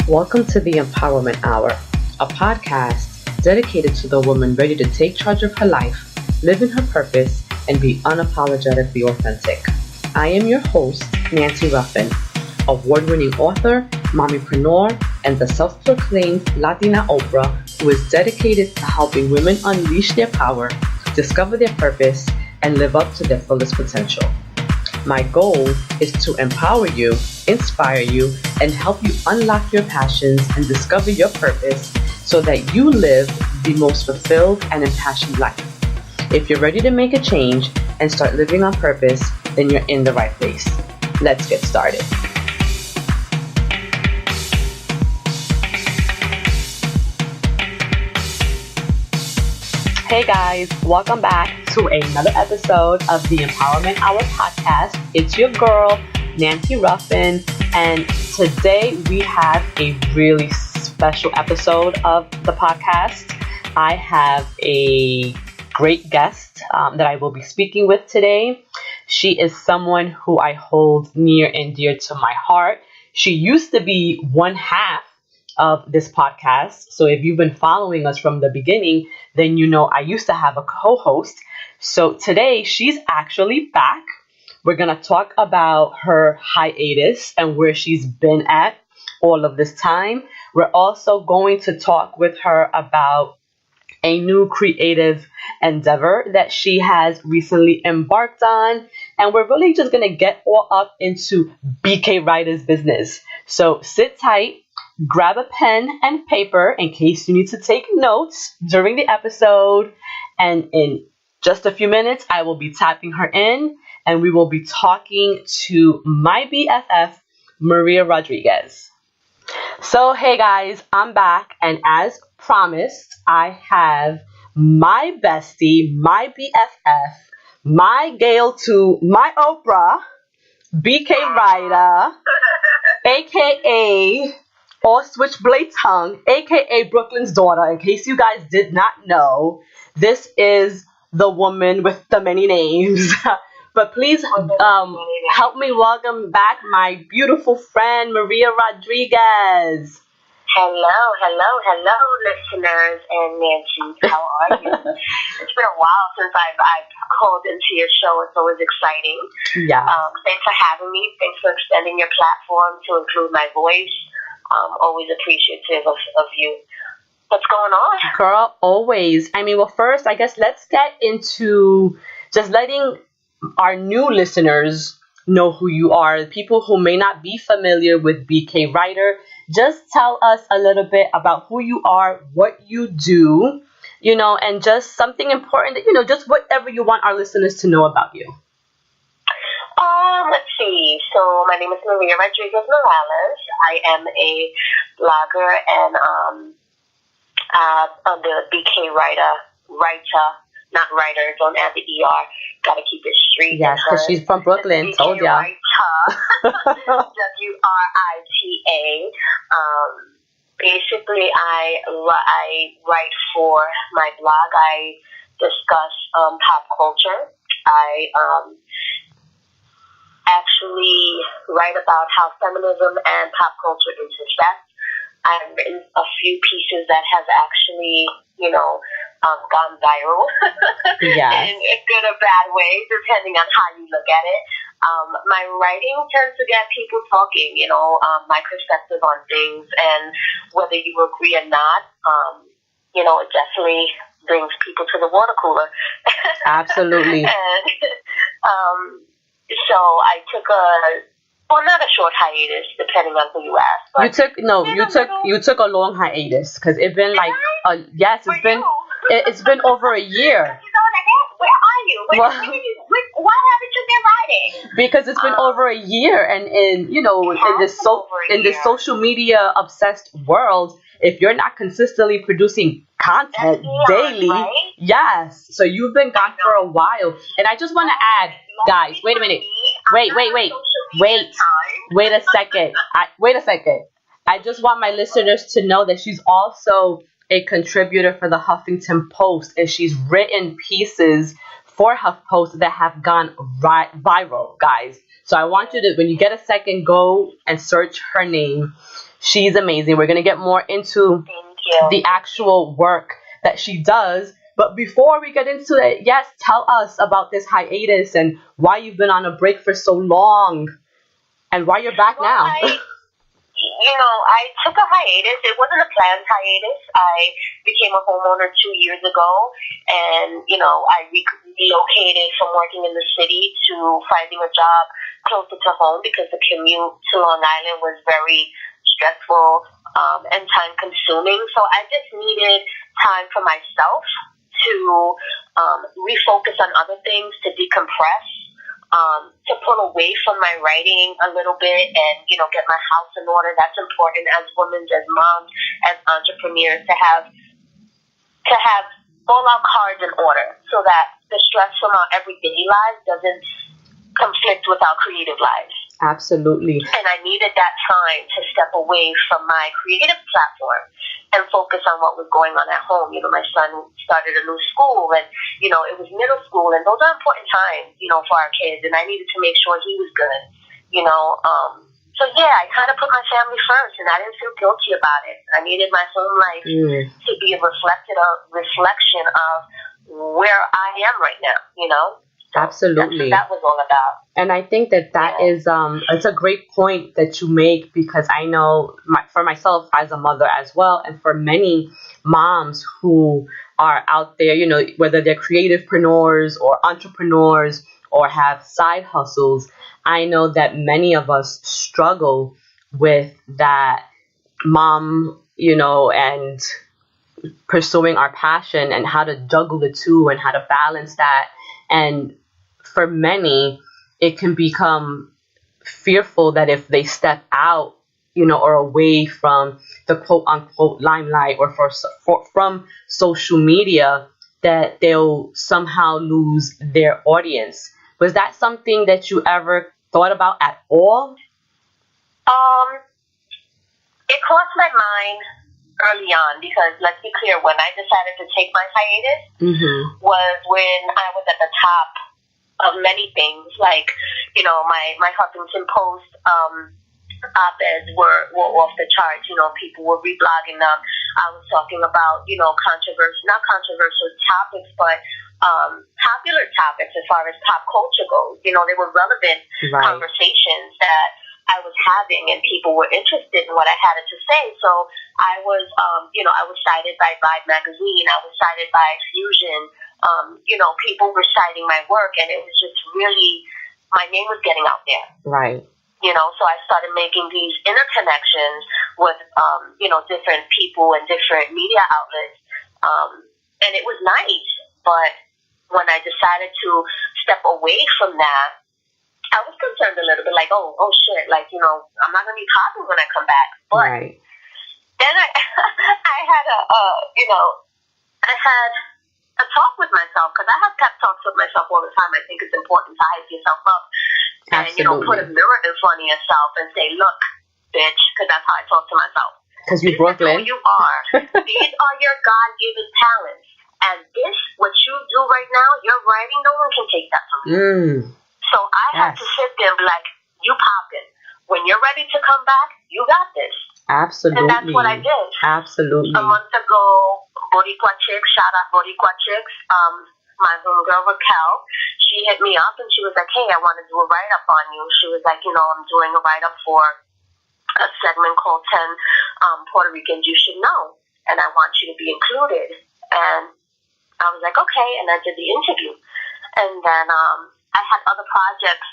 Welcome to the Empowerment Hour, a podcast dedicated to the woman ready to take charge of her life, live in her purpose, and be unapologetically authentic. I am your host, Nancy Ruffin, award-winning author, mommypreneur, and the self-proclaimed Latina Oprah who is dedicated to helping women unleash their power, discover their purpose, and live up to their fullest potential. My goal is to empower you, inspire you, and help you unlock your passions and discover your purpose so that you live the most fulfilled and impassioned life. If you're ready to make a change and start living on purpose, then you're in the right place. Let's get started. Hey guys, welcome back to another episode of the Empowerment Hour podcast. It's your girl, Nancy Ruffin, and today we have a really special episode of the podcast. I have a great guest that I will be speaking with today. She is someone who I hold near and dear to my heart. She used to be one half of this podcast. So if you've been following us from the beginning, then you know I used to have a co-host. So today she's actually back. We're going to talk about her hiatus and where she's been at all of this time. We're also going to talk with her about a new creative endeavor that she has recently embarked on. And we're really just going to get all up into BK Writer's business. So sit tight. Grab a pen and paper in case you need to take notes during the episode. And in just a few minutes, I will be tapping her in and we will be talking to my BFF, Maria Rodriguez. So, hey guys, I'm back. And as promised, I have my bestie, my BFF, my Gail to my Oprah, BK Writer, aka or Switchblade Tongue, aka Brooklyn's daughter. In case you guys did not know, this is the woman with the many names. But please help me welcome back my beautiful friend, Maria Rodriguez. Hello, listeners and Nancy. How are you? It's been a while since I've called into your show. It's always exciting. Yeah. Thanks for having me. Thanks for extending your platform to include my voice. Always appreciative of you. What's going on? Girl, always. I mean, well, first, I guess let's get into just letting our new listeners know who you are. People who may not be familiar with BK Writer, just tell us a little bit about who you are, what you do, and just something important that, just whatever you want our listeners to know about you. Let's see. So my name is Maria Rodriguez Morales. I am a blogger and on the BK writer, not writer. Don't add the ER. Gotta keep it street. Yes, because she's from Brooklyn. Told ya. WRITA. Basically, I write for my blog. I discuss pop culture. I actually write about how feminism and pop culture intersect. I've written a few pieces that have actually, gone viral yes. in a good or bad way, depending on how you look at it. My writing tends to get people talking, my perspective on things, and whether you agree or not, it definitely brings people to the water cooler. Absolutely. And, so I took not a short hiatus, depending on who you ask. But you took a long hiatus because it's been it's been over a year. Where are you? Why haven't you been writing? Because it's been over a year, and in this social media obsessed world, if you're not consistently producing content daily, right? Yes. So you've been gone for a while, and I just want to add, guys, wait a minute, wait a second. I just want my listeners to know that she's also a contributor for the Huffington Post, and she's written pieces for HuffPost that have gone viral, guys. So I want you to, when you get a second, go and search her name. She's amazing. We're going to get more into the actual work that she does. But before we get into it, yes, tell us about this hiatus and why you've been on a break for so long and why you're back now. I took a hiatus. It wasn't a planned hiatus. I became a homeowner 2 years ago, and, I relocated from working in the city to finding a job closer to home because the commute to Long Island was very stressful and time-consuming. So I just needed time for myself to refocus on other things, to decompress, to pull away from my writing a little bit and, get my house in order. That's important as women, as moms, as entrepreneurs, to have all our cards in order so that the stress from our everyday lives doesn't conflict with our creative lives. Absolutely. And I needed that time to step away from my creative platform and focus on what was going on at home. My son started a new school, and, it was middle school, and those are important times, for our kids, and I needed to make sure he was good, So, I kind of put my family first, and I didn't feel guilty about it. I needed my home life to be a reflection of where I am right now, Absolutely. That's what that was all about. And I think that is it's a great point that you make, because I know for myself as a mother as well, and for many moms who are out there, whether they're creativepreneurs or entrepreneurs or have side hustles, I know that many of us struggle with that mom, and pursuing our passion and how to juggle the two and how to balance that. And for many, it can become fearful that if they step out, or away from the quote unquote limelight or from social media, that they'll somehow lose their audience. Was that something that you ever thought about at all? It crossed my mind early on, because let's be clear, when I decided to take my hiatus was when I was at the top of many things, like, my Huffington Post op-eds were off the charts. People were reblogging them. I was talking about, not controversial topics, but popular topics as far as pop culture goes. They were relevant conversations that I was having, and people were interested in what I had to say. So I was, I was cited by Vibe magazine. I was cited by Fusion. People were citing my work, and it was just really, my name was getting out there. Right. So I started making these interconnections with, different people and different media outlets. And it was nice. But when I decided to step away from that, I was concerned a little bit, like, oh shit, like, I'm not going to be popping when I come back. But then I had I had a talk with myself, because I have pep talks with myself all the time. I think it's important to hype yourself up. Absolutely. And, put a mirror in front of yourself and say, look, bitch, because that's how I talk to myself. Because you're Brooklyn. Who you are. These are your God-given talents. And this, what you do right now, your writing, no one can take that from you. So I had to sit there and be like, you poppin'. When you're ready to come back, you got this. Absolutely. And that's what I did. Absolutely. A month ago, Boricua Chicks, shout out Boricua Chicks, my homegirl Raquel, she hit me up and she was like, hey, I want to do a write-up on you. She was like, I'm doing a write-up for a segment called 10 Puerto Ricans You Should Know, and I want you to be included. And I was like, okay, and I did the interview. And then I had other projects,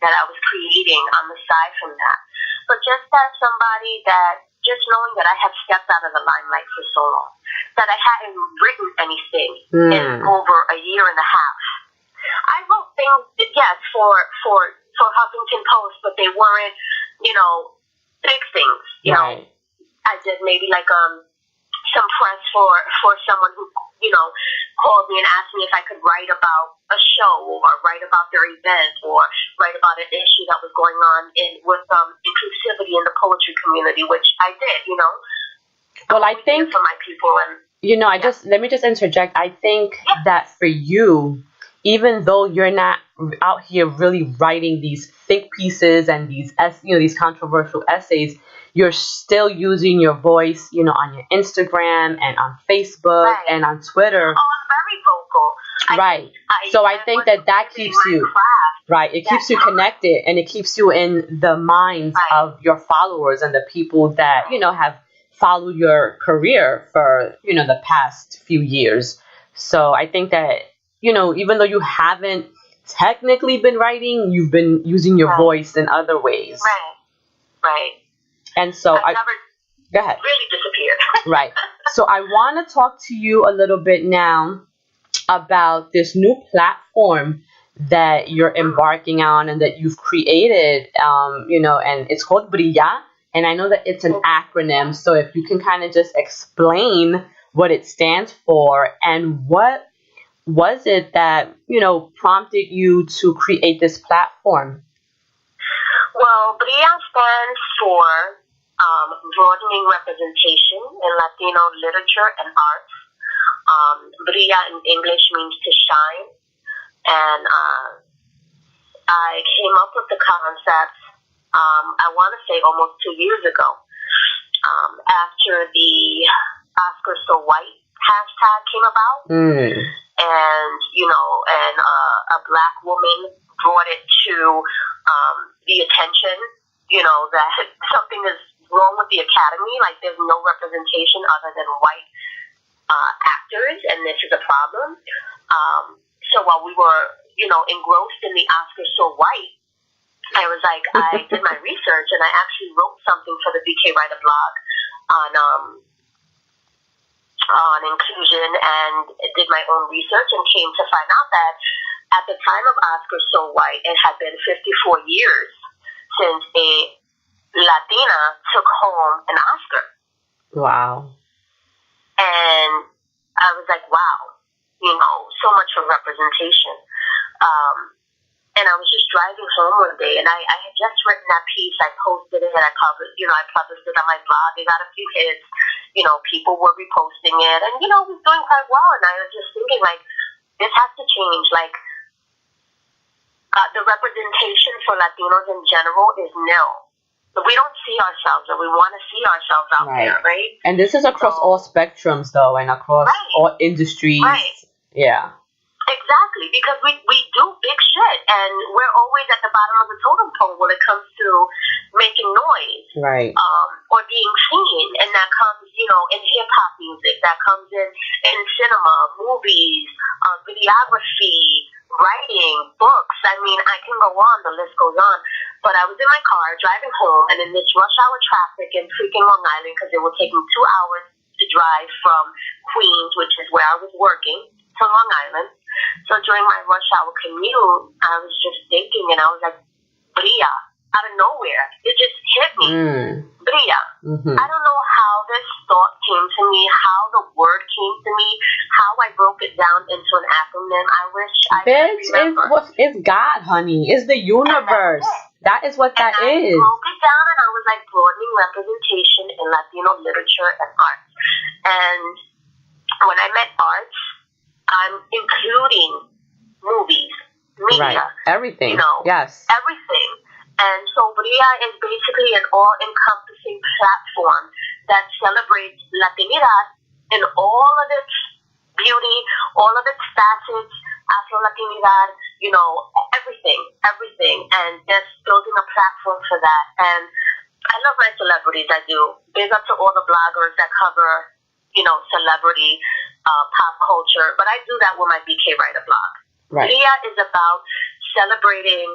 that I was creating on the side from that. But just as somebody just knowing that I had stepped out of the limelight for so long, that I hadn't written anything in over a year and a half. I wrote things, yes, for Huffington Post, but they weren't, big things. You know, I did maybe like some press for someone who called me and asked me if I could write about a show or write about their event or write about an issue that was going on with inclusivity in the poetry community, which I did. Well, I think for my people and let me just interject. I think that for you, even though you're not out here really writing these think pieces and these controversial essays, you're still using your voice, on your Instagram and on Facebook and on Twitter. Oh, I'm very vocal. Right. So I think that keeps you, right, it keeps you connected, and it keeps you in the minds of your followers and the people that, have followed your career for, the past few years. So I think that, even though you haven't technically been writing, you've been using your voice in other ways. Right. And so I've never go ahead. really disappeared. Right. So I want to talk to you a little bit now about this new platform that you're embarking on and that you've created, and it's called BRILLA. And I know that it's an acronym. So if you can kind of just explain what it stands for and what was it that, prompted you to create this platform? Well, BRILLA stands for broadening representation in Latino literature and arts. BRILLA in English means to shine. And I came up with the concept, I want to say almost 2 years ago, after the Oscar So White hashtag came about. And, a black woman brought it to the attention, that something is wrong with the Academy. Like, there's no representation other than white actors, and this is a problem. So while we were, engrossed in the Oscar So White, I was like, I did my research, and I actually wrote something for the BK Writer blog on inclusion, and did my own research, and came to find out that at the time of Oscar So White, it had been 54 years since a Latina took home an Oscar. Wow. And I was like, wow, so much for representation. And I was just driving home one day, and I had just written that piece. I posted it, and I published it on my blog. It got a few hits. People were reposting it, and, it was doing quite well. And I was just thinking, like, this has to change. Like, the representation for Latinos in general is nil. We don't see ourselves, or we want to see ourselves out there, right? And this is across all spectrums, though, and across all industries. Right. Yeah. Exactly, because we do big shit, and we're always at the bottom of the totem pole when it comes to making noise, right? Or being seen, and that comes, in hip hop music, that comes in cinema, movies, videography, writing, books. I mean, I can go on, the list goes on. But I was in my car driving home, and in this rush hour traffic in freaking Long Island, because it would take me 2 hours to drive from Queens, which is where I was working, to Long Island. So during my rush hour commute, I was just thinking, and I was like, BRILLA, out of nowhere. It just hit me. BRILLA. I don't know how this thought came to me, how the word came to me, how I broke it down into an acronym. I wish I could remember. It's God, honey. It's the universe. That is what that is. I broke it down, and I was like, broadening representation in Latino literature and arts. And when I meant arts, I'm including movies, media. Right. Everything. Yes. Everything. And so BRILLA is basically an all-encompassing platform that celebrates Latinidad in all of its beauty, all of its facets, Afro-Latinidad, everything. And just building a platform for that. And I love my celebrities, I do. Big up to all the bloggers that cover, celebrity, pop culture. But I do that with my BK Writer blog. Right. BRILLA is about celebrating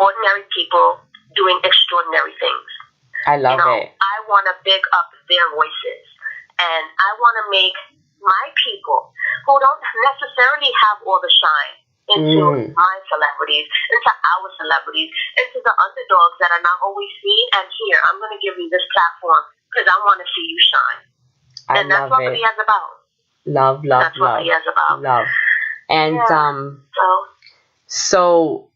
ordinary people doing extraordinary things. I love it. I want to big up their voices. And I want to make my people who don't necessarily have all the shine into my celebrities, into our celebrities, into the underdogs that are not always seen. And here, I'm going to give you this platform because I want to see you shine. And that's what BRILLA is about. Love. That's what BRILLA is about. Love. And so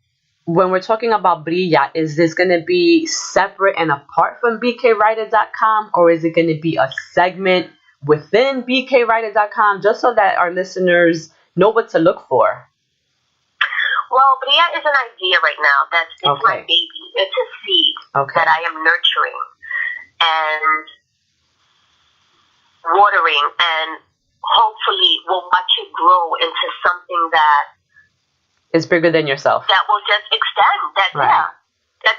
when we're talking about BRILLA, is this going to be separate and apart from bkwriter.com, or is it going to be a segment within bkwriter.com, just so that our listeners know what to look for? Well, Bria is an idea right now. It's my baby. It's a seed that I am nurturing and watering, and hopefully will watch it grow into something that is bigger than yourself. That will just extend. That's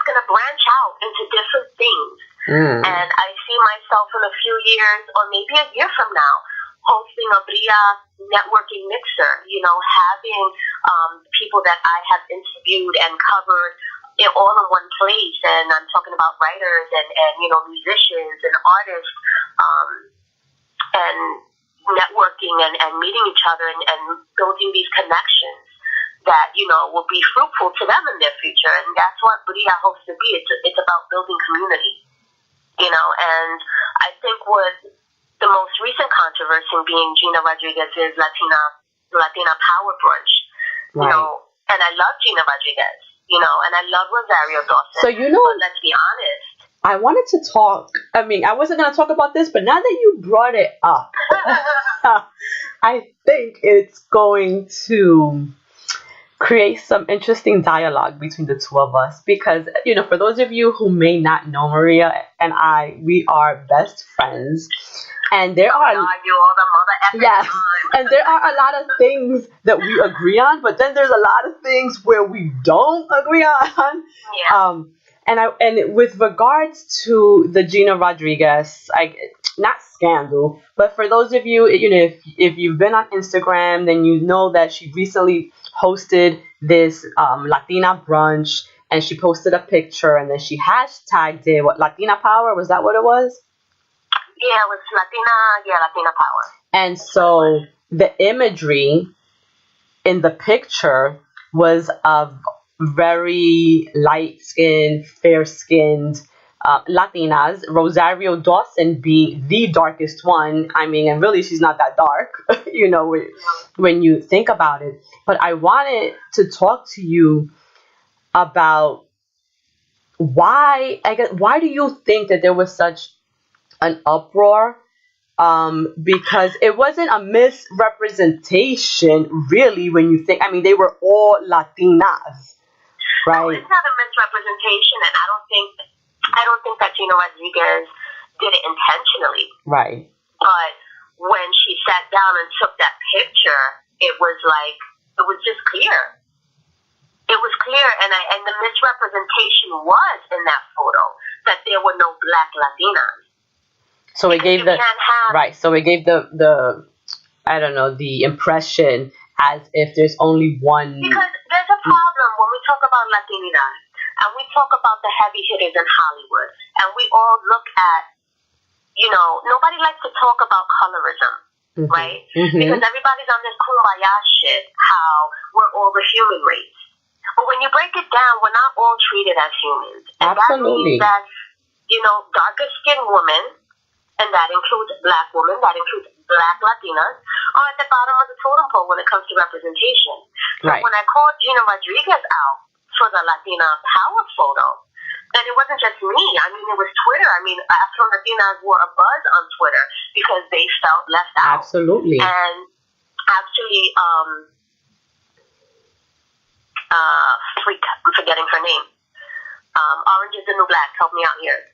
going to branch out into different things. And I see myself in a few years, or maybe a year from now, hosting a Bria networking mixer, having people that I have interviewed and covered it all in one place. And I'm talking about writers and musicians and artists, and networking and meeting each other and building these connections that, will be fruitful to them in their future. And that's what Bria hopes to be. It's about building community, and I think with the most recent controversy being Gina Rodriguez's Latina Power Brunch, and I love Gina Rodriguez, and I love Rosario Dawson. So, but let's be honest. I wanted to talk, I wasn't going to talk about this, but now that you brought it up, I think it's going to create some interesting dialogue between the two of us, because, for those of you who may not know, Maria and I, we are best friends, and there are and there are a lot of things that we agree on, but then there's a lot of things where we don't agree on. And with regards to the Gina Rodriguez, not scandal, but for those of you, if you've been on Instagram, then you know that she recently hosted this Latina brunch, and she posted a picture, and then she hashtagged it, Latina Power? Was that what it was? Yeah, it was Latina Power. And so the imagery in the picture was of very light-skinned, fair-skinned Latinas, Rosario Dawson being the darkest one. And really she's not that dark, when you think about it. But I wanted to talk to you about why do you think that there was such an uproar? Because it wasn't a misrepresentation, really, when you think, they were all Latinas, right? No, it's not a misrepresentation, and I don't think that Gina Rodriguez did it intentionally. Right. But when she sat down and took that picture, it was just clear. It was clear, and the misrepresentation was in that photo that there were no black Latinas. So it gave So it gave the impression as if there's only one. Because there's a problem when we talk about Latinidad, and we talk about the heavy hitters in Hollywood, and we all look at, nobody likes to talk about colorism, right? Because everybody's on this kumbaya shit, how we're all the human race. But when you break it down, we're not all treated as humans. And Absolutely. that means that, darker skinned women, and that includes black women, that includes black Latinas, are at the bottom of the totem pole when it comes to representation. So when I called Gina Rodriguez out for the Latina Power photo, and it wasn't just me, it was Twitter. Afro-Latinas were a buzz on Twitter because they felt left out. Absolutely. And actually, I'm forgetting her name. Orange is the New Black, help me out here.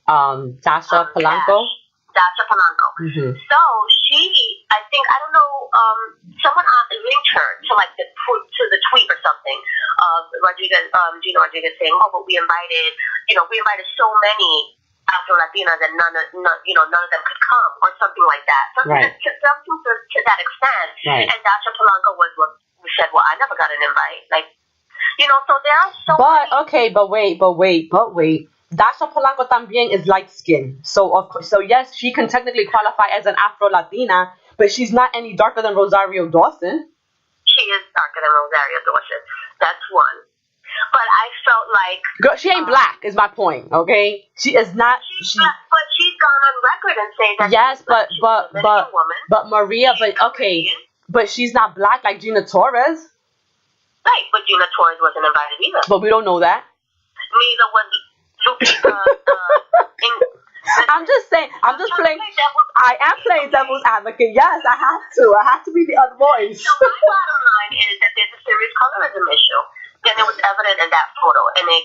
Dasha Polanco? Dasha Polanco. So she, I think, I don't know, someone linked her to the tweet or something of Gina Rodriguez saying, "Oh, but we invited so many Afro Latinas and none of them could come," or something like that. Something to that extent. Right. And Dasha Polanco said, "Well, I never got an invite." So there are so many. But wait. Dasha Polanco también is light skinned. So yes, she can technically qualify as an Afro Latina, but she's not any darker than Rosario Dawson. She is darker than Rosario Dawson. That's one. But I felt like girl, she ain't black is my point, okay? She is not black, but she's gone on record and saying that yes, she's a woman. But Maria, but she's not black like Gina Torres. Right, but Gina Torres wasn't invited either. But we don't know that. Neither was I'm just saying. I'm just playing. I am playing devil's advocate. Yes, I have to. I have to be the other voice. So my bottom line is that there's a serious colorism issue. then it was evident in that photo, and it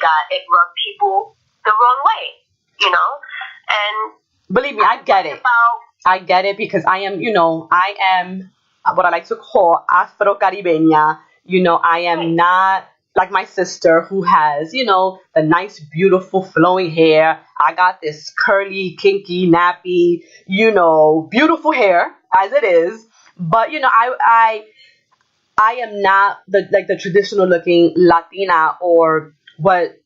rubbed people the wrong way, you know. And believe me, I get it. I get it because I am what I like to call Afro-Caribeña. I am not like my sister who has, the nice, beautiful flowing hair. I got this curly, kinky, nappy, beautiful hair as it is. But, I am not the traditional looking Latina or what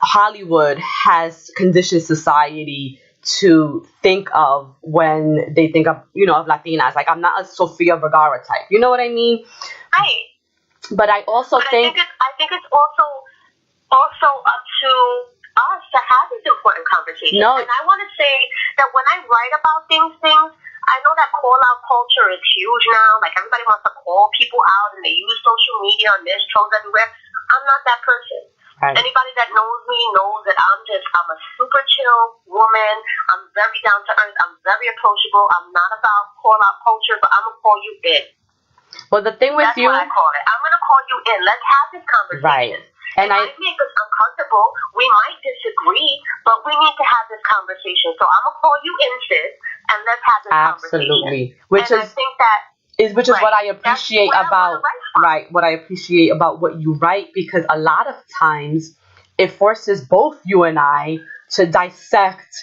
Hollywood has conditioned society to think of when they think of, of Latinas. Like, I'm not a Sofia Vergara type. You know what I mean? Right. But I also think I think it's also up to us to have these important conversations. No. And I want to say that when I write about things, I know that call out culture is huge now. Like, everybody wants to call people out, and they use social media and there's trolls everywhere. I'm not that person. Right. Anybody that knows me knows that I'm a super chill woman. I'm very down to earth. I'm very approachable. I'm not about call out culture, but I'm gonna call you in. Well, the thing with That's you, what I call it. I'm gonna call you in. Let's have this conversation. Right. And it might make us uncomfortable. We might disagree, but we need to have this conversation. So I'm gonna call you in, sis, and let's have this absolutely, conversation. I think that which is right. what I appreciate what I appreciate about what you write, because a lot of times it forces both you and I to dissect,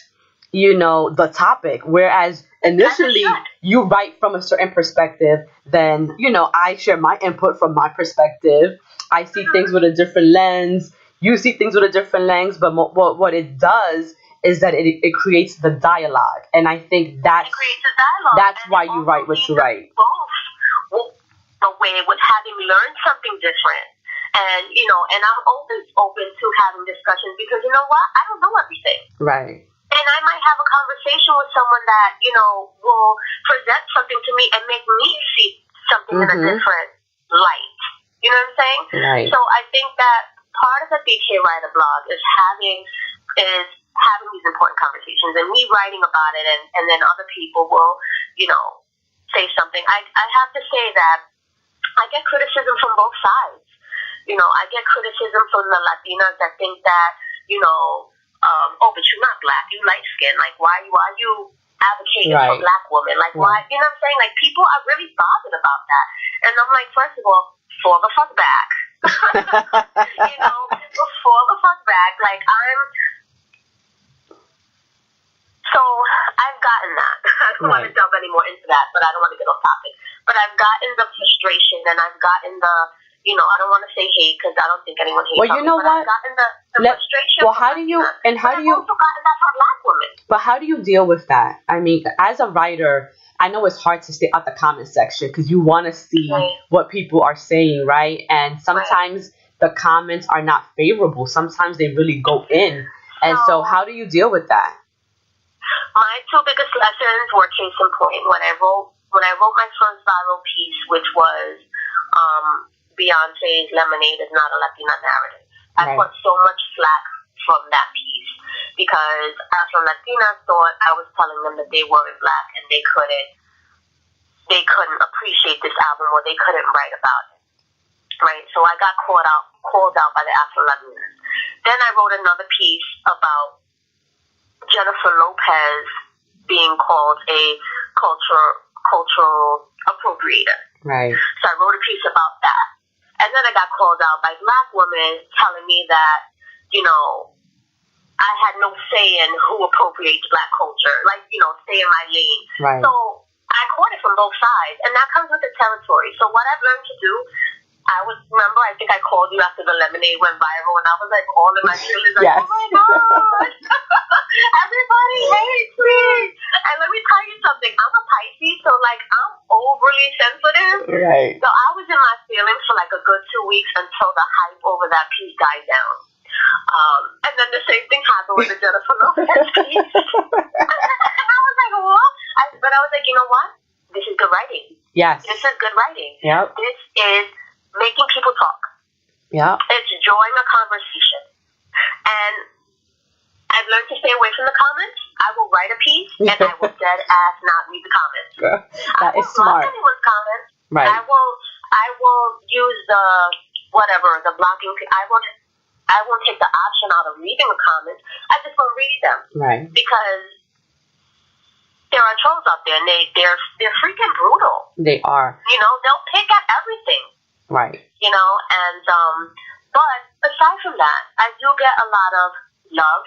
the topic, whereas initially you write from a certain perspective, then, I share my input from my perspective. I see things with a different lens. You see things with a different lens, but what it does is that it creates the dialogue, and I think that's why you write what you write. Both a way with having learned something different, and and I'm always open to having discussions, because you know what, I don't know everything. Right. And I might have a conversation with someone that will present something to me and make me see something in a different light. You know what I'm saying? Right. So I think that part of the BK Writer blog is having these important conversations, and me writing about it, and then other people will, say something. I have to say that I get criticism from both sides. I get criticism from the Latinas that think that, oh, but you're not black, you light skin. Like, why are you advocating for black women? Like, why? You know what I'm saying? Like, people are really bothered about that. And I'm like, first of all, fall the fuck back. Fall the fuck back. Like, so I've gotten that. I don't want to delve any more into that, but I don't want to get off topic. But I've gotten the frustration, and I've gotten the, I don't want to say hate, because I don't think anyone hates. Well, you know what? I've gotten the frustration. Well, how do you, and how do you? I've also gotten that from black women. But how do you deal with that? I mean, as a writer, I know it's hard to stay out the comment section because you want to see what people are saying, right? And sometimes the comments are not favorable. Sometimes they really go in. And so how do you deal with that? My two biggest lessons were case in point. When I wrote my first viral piece, which was Beyonce's Lemonade is Not a Latina Narrative. I got so much flack from that piece because Afro-Latinas thought I was telling them that they weren't black and they couldn't appreciate this album, or they couldn't write about it. Right? So I got called out by the Afro-Latinas. Then I wrote another piece about Jennifer Lopez being called a cultural appropriator. Right. So I wrote a piece about that. And then I got called out by black women telling me that, I had no say in who appropriates black culture. Like, stay in my lane. Right. So I caught it from both sides. And that comes with the territory. So what I've learned to do, I think I called you after the Lemonade went viral, and I was like all in my feelings, like, oh my gosh, everybody hates me. And let me tell you something, I'm a Pisces, so like I'm overly sensitive. Right. So I was in my feelings for like a good 2 weeks until the hype over that piece died down. And then the same thing happened with the Jennifer Lopez piece. And I was like, what? But I was like, you know what? This is good writing. Yes. This is good writing. Yep. This is making people talk. Yeah. It's drawing a conversation. And I've learned to stay away from the comments. I will write a piece, and I will dead ass not read the comments. That is smart. I won't block anyone's comments. Right. I will use the whatever, the blocking, I won't take the option out of reading the comments. I just won't read them. Right. Because there are trolls out there, and they're freaking brutal. They are. You know, they'll pick at everything. Right. You know, and but aside from that, I do get a lot of love.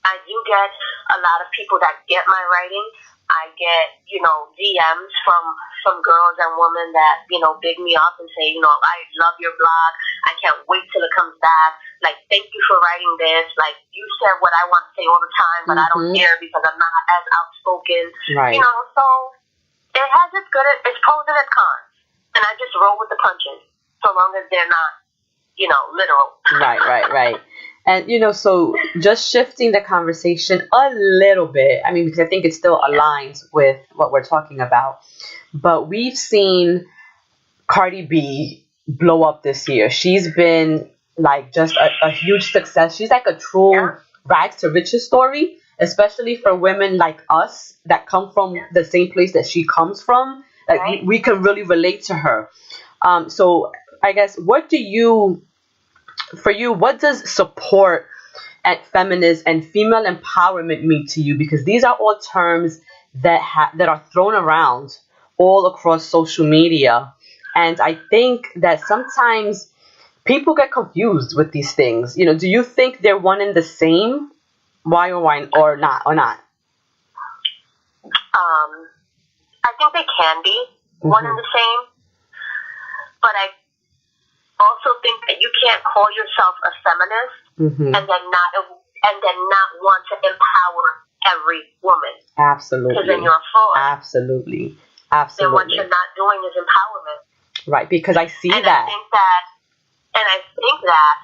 I do get a lot of people that get my writing. I get, you know, DMs from girls and women that, you know, big me up and say, you know, I love your blog. I can't wait till it comes back. Like, thank you for writing this. Like, you said what I want to say all the time, but I don't care because I'm not as outspoken. Right. You know, so it has its pros and its cons. And I just roll with the punches so long as they're not, you know, literal. Right. And, you know, so just shifting the conversation a little bit, I mean, because I think it still aligns with what we're talking about. But we've seen Cardi B blow up this year. She's been like just a huge success. She's like a true rags to riches story, especially for women like us that come from the same place that she comes from. Like we can really relate to her. So I guess what does support at feminist and female empowerment mean to you? Because these are all terms that are thrown around all across social media. And I think that sometimes people get confused with these things. You know, do you think they're one and the same? Why or not? I think they can be one and the same. But I also think that you can't call yourself a feminist and then not want to empower every woman. Absolutely. Because then you're a fraud. Absolutely. Then what you're not doing is empowerment. Right, because I see and that. I think that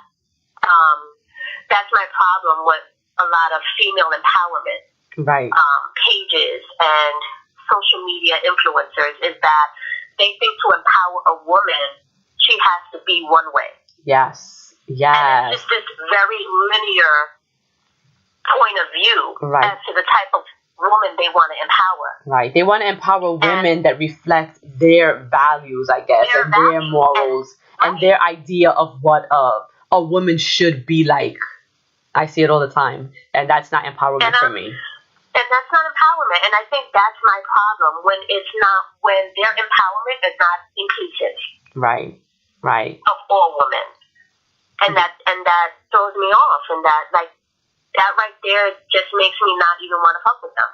that's my problem with a lot of female empowerment pages and social media influencers is that they think to empower a woman, she has to be one way. Yes. And it's just this very linear point of view as to the type of woman they want to empower. Right. They want to empower women that reflect their values, I guess, and their morals and their idea of what a woman should be like. I see it all the time, and that's not empowerment for me. And that's not empowerment, and I think that's my problem when their empowerment is not inclusive. Right. Of all women, and that throws me off, and that right there just makes me not even want to fuck with them.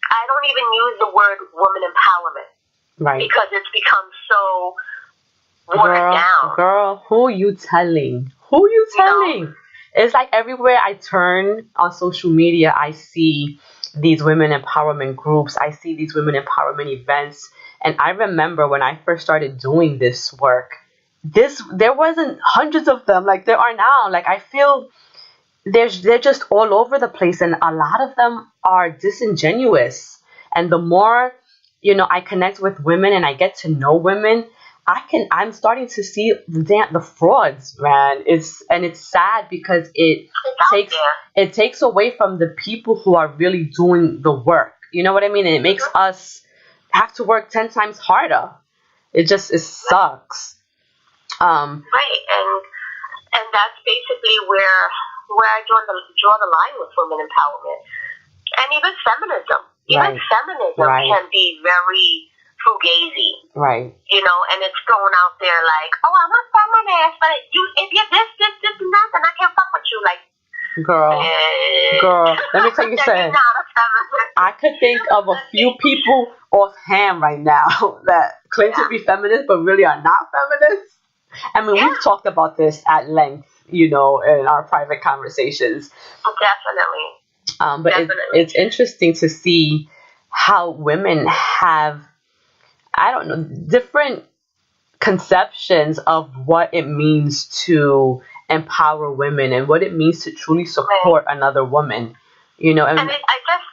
I don't even use the word woman empowerment, because it's become so watered down. Girl, who you telling? You know? It's like everywhere I turn on social media, I see these women empowerment groups. I see these women empowerment events. And I remember when I first started doing this work, there wasn't hundreds of them like there are now. Like I feel they're just all over the place, and a lot of them are disingenuous. And the more, you know, I connect with women and I get to know women, I'm starting to see the frauds, man. It's sad because it takes away from the people who are really doing the work. You know what I mean? And it makes us have to work 10 times harder. It sucks. Right, and that's basically where I draw the line with women empowerment, and even feminism. Even feminism can be very fugazi, you know, and it's thrown out there like, oh, I'm a feminist, but if you're this, and that, then I can't fuck with you. Like, girl, let me tell you something. I could think of a few people offhand right now that claim to be feminists but really are not feminists. I mean, we've talked about this at length, you know, in our private conversations. Definitely. But it's interesting to see how women have, I don't know, different conceptions of what it means to empower women and what it means to truly support another woman. You know, and I just,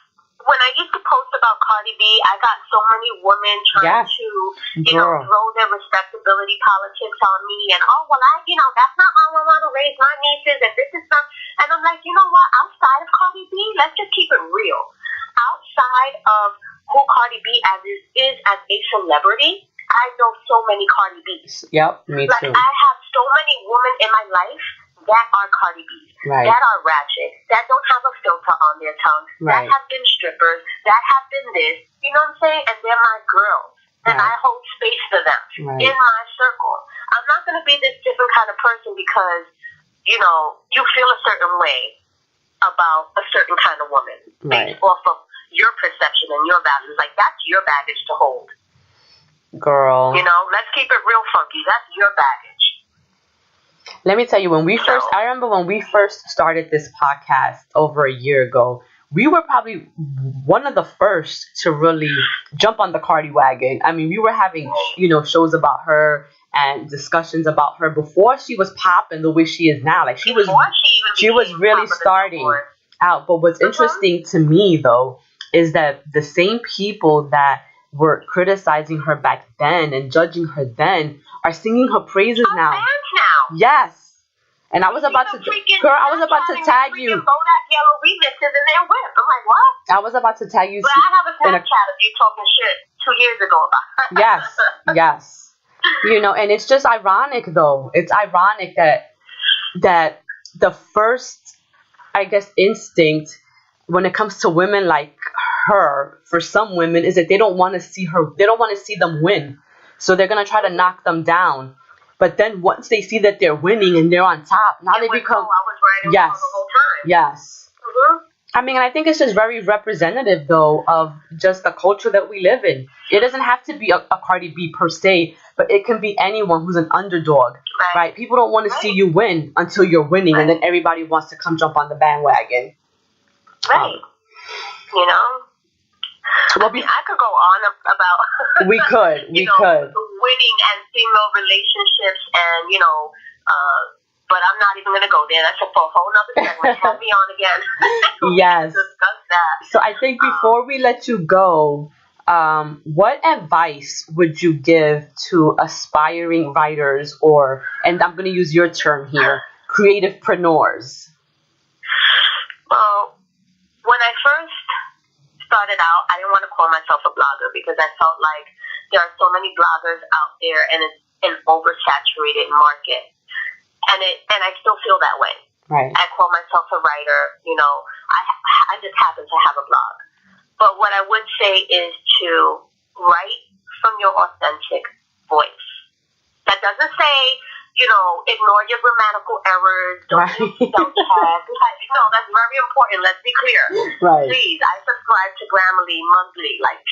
when I used to post about Cardi B, I got so many women trying to, you know, throw their respectability politics on me, and that's not how I want to raise my nieces, and this is not. And I'm like, you know what? Outside of Cardi B, let's just keep it real. Outside of who Cardi B is as a celebrity, I know so many Cardi B's. Yep, me too. Like, I have so many women in my life that are Cardi B, right. that are ratchet, that don't have a filter on their tongue, right. that have been strippers, that have been this. You know what I'm saying? And they're my girls. And right. I hold space for them right. in my circle. I'm not going to be this different kind of person because, you know, you feel a certain way about a certain kind of woman right. based off of your perception and your values. Like, that's your baggage to hold. Girl. You know, let's keep it real funky. That's your baggage. Let me tell you, I remember when we first started this podcast over a year ago, we were probably one of the first to really jump on the Cardi wagon. I mean, we were having, you know, shows about her and discussions about her before she was popping the way she is now. Like, she was really starting out. But what's interesting to me, though, is that the same people that were criticizing her back then and judging her then are singing her praises now. Fans now. Yes. And I was about to tag you. Bodak Yellow remixes in their whip. I'm like, what? I was about to tag you. But I have a Snapchat of you talking shit 2 years ago about her. Yes, yes. You know, and it's just ironic, though. It's ironic that the first, I guess, instinct when it comes to women like her, for some women, is that they don't want to see them win. So they're going to try to knock them down. But then once they see that they're winning and they're on top, now they become... I was right yes, the whole time. yes. Mm-hmm. I mean, I think it's just very representative, though, of just the culture that we live in. It doesn't have to be a Cardi B per se, but it can be anyone who's an underdog, right? People don't want to see you win until you're winning, and then everybody wants to come jump on the bandwagon. Right. You know? Well, I could go on about... we could. Winning and female relationships and, you know... but I'm not even going to go there. That's for a whole nother segment. Have me on again. Yes. Discuss that. So I think before we let you go, what advice would you give to aspiring writers and I'm going to use your term here, creativepreneurs? Well, when I first started out, I didn't want to call myself a blogger because I felt like there are so many bloggers out there and it's an oversaturated market. And I still feel that way. Right. I call myself a writer. You know, I just happen to have a blog. But what I would say is to write from your authentic voice. That doesn't say, you know, ignore your grammatical errors. Don't use spell check. No, that's very important. Let's be clear. Right. Please, I subscribe to Grammarly monthly. Like,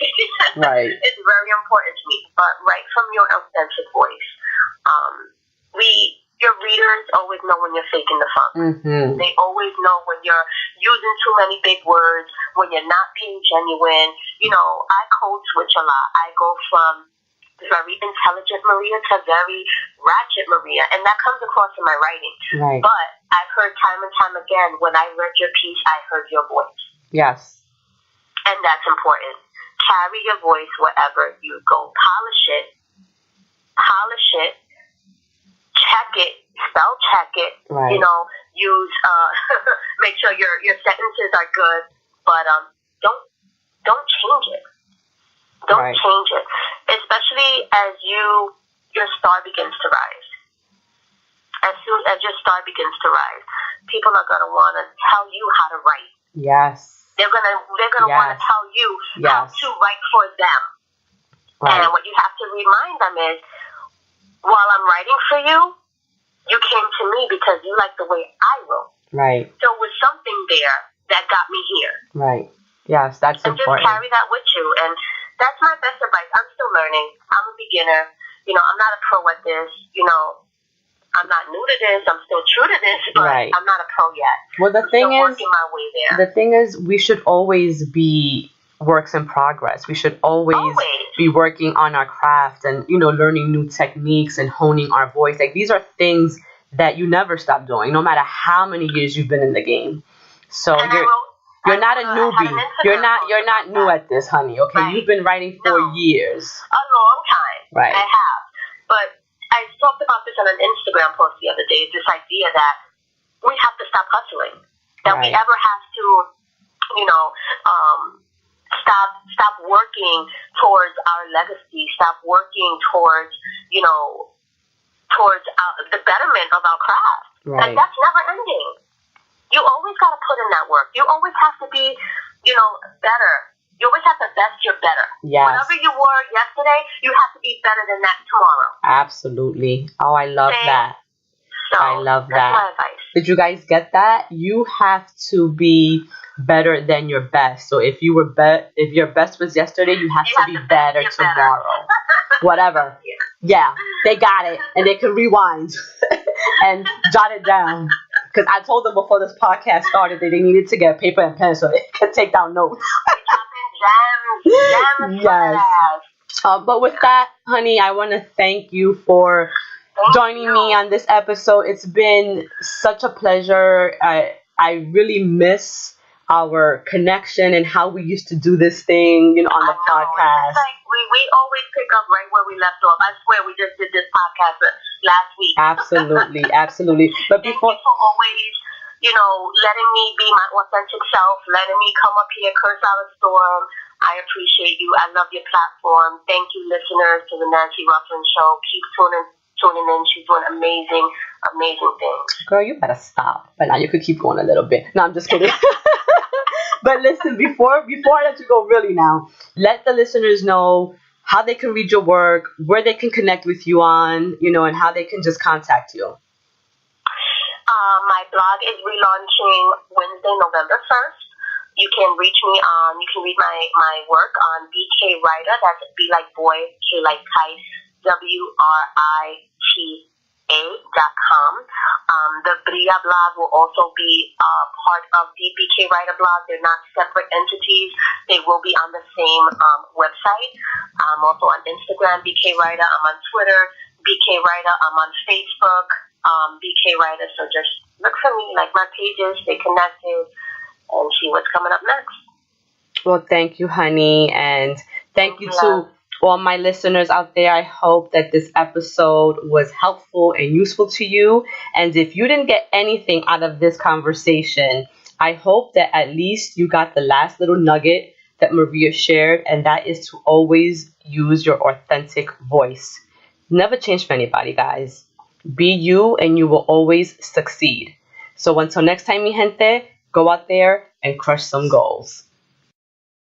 right. It's very important to me. But write from your authentic voice. Your readers always know when you're faking the funk. Mm-hmm. They always know when you're using too many big words, when you're not being genuine. You know, I code switch a lot. I go from very intelligent Maria to very ratchet Maria, and that comes across in my writing. Right. But I've heard time and time again, when I read your piece, I heard your voice. Yes. And that's important. Carry your voice wherever you go. Polish it. Check it, spell check it, right. You know, use, make sure your sentences are good, but don't change it. Don't right. change it, especially as your star begins to rise. As soon as your star begins to rise, people are going to want to tell you how to write. Yes. They're gonna want to tell you how to write for them. Right. And what you have to remind them is, while I'm writing for you, you came to me because you like the way I wrote. Right. So it was something there that got me here. Right. Yes, that's and important. Just carry that with you. And that's my best advice. I'm still learning. I'm a beginner. You know, I'm not a pro at this. You know, I'm not new to this. I'm still true to this, but right. I'm not a pro yet. Well, the thing is, working my way there. The thing is, we should always be works in progress. We should always be working on our craft and, you know, learning new techniques and honing our voice. Like, these are things that you never stop doing, no matter how many years you've been in the game. So you're not a newbie. You're not new at this, honey. Okay, right. You've been writing for years. A long time. Right. I have. But I talked about this on an Instagram post the other day. This idea that we have to stop hustling. That we ever have to, you know, stop working towards our legacy. Stop working towards, you know, towards the betterment of our craft. Right. And that's never ending. You always got to put in that work. You always have to be, better. You always have to best your better. Yes. Whatever you were yesterday, you have to be better than that tomorrow. Absolutely. Oh, I love that. So, I love that's that. my advice. Did you guys get that? You have to be better than your best. So if your best was yesterday, you have to be better tomorrow. Whatever. Yeah, they got it, and they can rewind and jot it down. Because I told them before this podcast started that they needed to get paper and pen so they could take down notes. Gems. Yes. But with that, honey, I want to thank you for joining me on this episode. It's been such a pleasure. I really miss our connection and how we used to do this thing, on the podcast. It's like we always pick up right where we left off. I swear we just did this podcast last week. Absolutely, absolutely. But before, thank you for always, letting me be my authentic self, letting me come up here, curse out a storm. I appreciate you. I love your platform. Thank you, listeners, to the Nancy Ruffin Show. Keep tuning in. She's doing amazing things. Girl, you better stop. But now you could keep going a little bit. No, I'm just kidding. But listen, before I let you go, really now, let the listeners know how they can read your work, where they can connect with you on, and how they can just contact you. My blog is relaunching Wednesday, November 1st. You can read my work on BK Writer. That's B like boy, K like kite, WRITA.com. The BRILLA blog will also be part of the BK Writer blog. They're not separate entities. They will be on the same website. I'm also on Instagram, BK Writer. I'm on Twitter, BK Writer. I'm on Facebook, BK Writer. So just look for me, like my pages, stay connected, and see what's coming up next. Well, thank you, honey, and thank you to all my listeners out there. I hope that this episode was helpful and useful to you. And if you didn't get anything out of this conversation, I hope that at least you got the last little nugget that Maria shared, and that is to always use your authentic voice. Never change for anybody, guys. Be you, and you will always succeed. So until next time, mi gente, go out there and crush some goals.